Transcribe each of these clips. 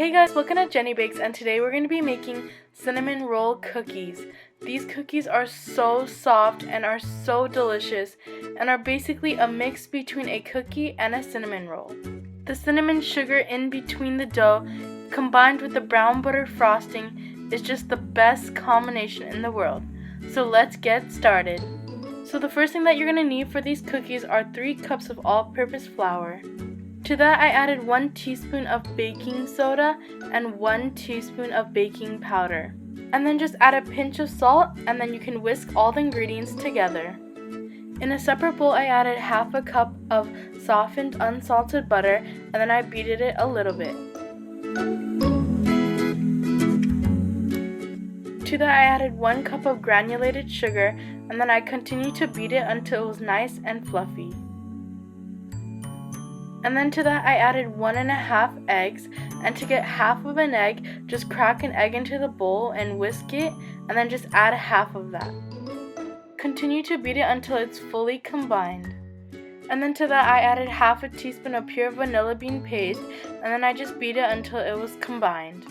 Hey guys, welcome to Jenny Bakes, and today we're going to be making cinnamon roll cookies. These cookies are so soft and are so delicious and are basically a mix between a cookie and a cinnamon roll. The cinnamon sugar in between the dough combined with the brown butter frosting is just the best combination in the world. So let's get started. So the first thing that you're going to need for these cookies are 3 cups of all-purpose flour. To that I added 1 teaspoon of baking soda and 1 teaspoon of baking powder. And then just add a pinch of salt, and then you can whisk all the ingredients together. In a separate bowl I added half a cup of softened unsalted butter, and then I beated it a little bit. To that I added 1 cup of granulated sugar, and then I continued to beat it until it was nice and fluffy. And then to that I added 1.5 eggs, and to get half of an egg, just crack an egg into the bowl and whisk it, and then just add half of that. Continue to beat it until it's fully combined. And then to that I added half a teaspoon of pure vanilla bean paste, and then I just beat it until it was combined.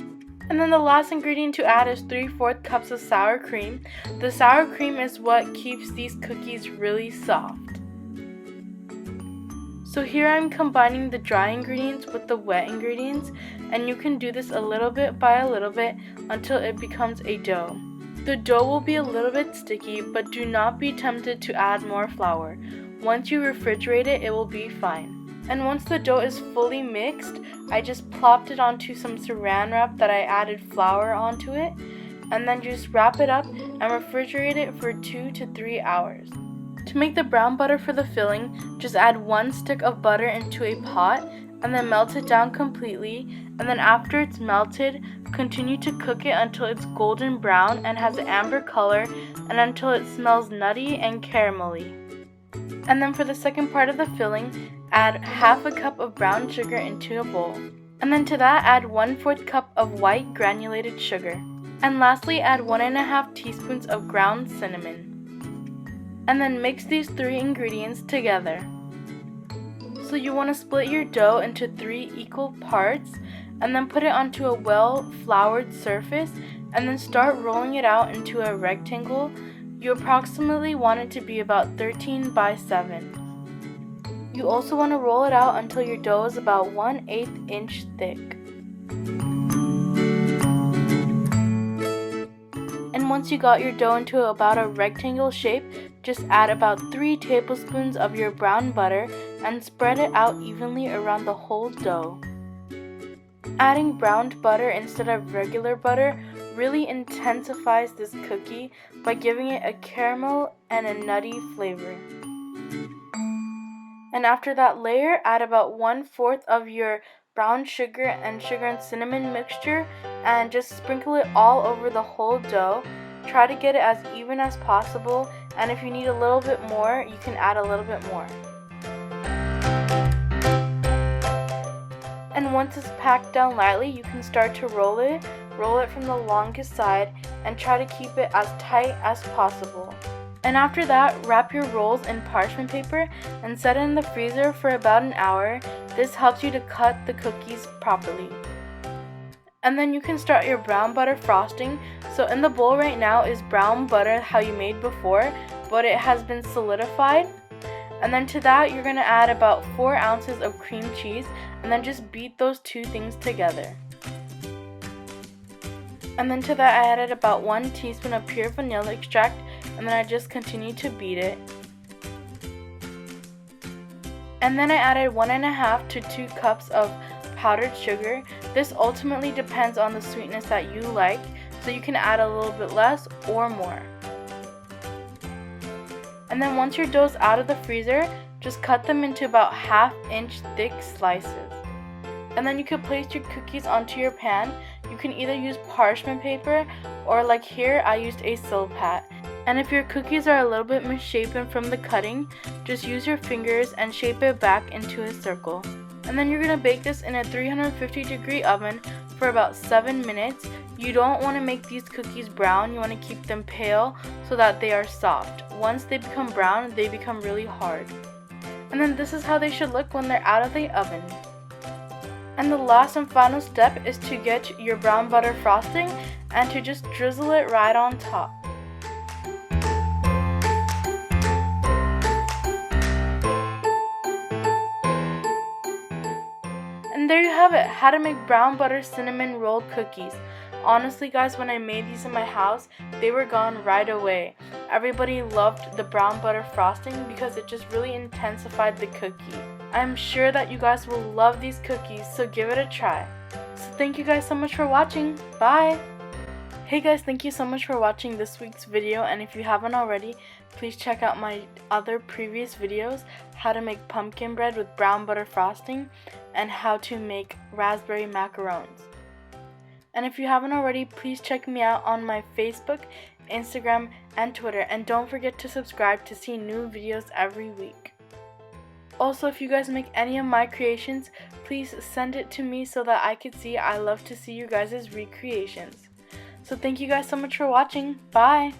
And then the last ingredient to add is 3/4 cups of sour cream. The sour cream is what keeps these cookies really soft. So here I'm combining the dry ingredients with the wet ingredients, and you can do this a little bit by a little bit until it becomes a dough. The dough will be a little bit sticky, but do not be tempted to add more flour. Once you refrigerate it, it will be fine. And once the dough is fully mixed, I just plopped it onto some saran wrap that I added flour onto it, and then just wrap it up and refrigerate it for 2 to 3 hours. To make the brown butter for the filling, just add 1 stick of butter into a pot and then melt it down completely, and then after it's melted, continue to cook it until it's golden brown and has an amber color, and until it smells nutty and caramelly. And then for the second part of the filling, add half a cup of brown sugar into a bowl. And then to that add 1/4 cup of white granulated sugar. And lastly add 1.5 teaspoons of ground cinnamon. And then mix these 3 ingredients together. So you want to split your dough into 3 equal parts, and then put it onto a well-floured surface, and then start rolling it out into a rectangle. You approximately want it to be about 13 by 7. You also want to roll it out until your dough is about 1/8 inch thick. And once you got your dough into about a rectangle shape, just add about 3 tablespoons of your brown butter and spread it out evenly around the whole dough. Adding browned butter instead of regular butter really intensifies this cookie by giving it a caramel and a nutty flavor. And after that layer, add about 1/4 of your brown sugar and cinnamon mixture, and just sprinkle it all over the whole dough. Try to get it as even as possible, and if you need a little bit more, you can add a little bit more. And once it's packed down lightly, you can start to roll it from the longest side, and try to keep it as tight as possible. And after that, wrap your rolls in parchment paper and set it in the freezer for about an hour. This helps you to cut the cookies properly. And then you can start your brown butter frosting. So in the bowl right now is brown butter how you made before, but it has been solidified. And then to that you're going to add about 4 ounces of cream cheese, and then just beat those 2 things together. And then to that I added about 1 teaspoon of pure vanilla extract, and then I just continued to beat it. And then I added 1.5 to 2 cups of powdered sugar. This ultimately depends on the sweetness that you like, so you can add a little bit less or more. And then once your dough's out of the freezer, just cut them into about 1/2 inch thick slices. And then you can place your cookies onto your pan. You can either use parchment paper, or like here I used a Silpat. And if your cookies are a little bit misshapen from the cutting, just use your fingers and shape it back into a circle. And then you're going to bake this in a 350-degree oven for about 7 minutes. You don't want to make these cookies brown, you want to keep them pale so that they are soft. Once they become brown, they become really hard. And then this is how they should look when they're out of the oven. And the last and final step is to get your brown butter frosting and to just drizzle it right on top. And there you have it, how to make brown butter cinnamon roll cookies. Honestly guys, when I made these in my house, they were gone right away. Everybody loved the brown butter frosting because it just really intensified the cookie. I'm sure that you guys will love these cookies, so give it a try. So thank you guys so much for watching. Bye! Hey guys, thank you so much for watching this week's video, and if you haven't already, please check out my other previous videos, how to make pumpkin bread with brown butter frosting, and how to make raspberry macarons. And if you haven't already, please check me out on my Facebook, Instagram, and Twitter, and don't forget to subscribe to see new videos every week. Also, if you guys make any of my creations, please send it to me so that I can see. I love to see you guys' recreations. So thank you guys so much for watching. Bye!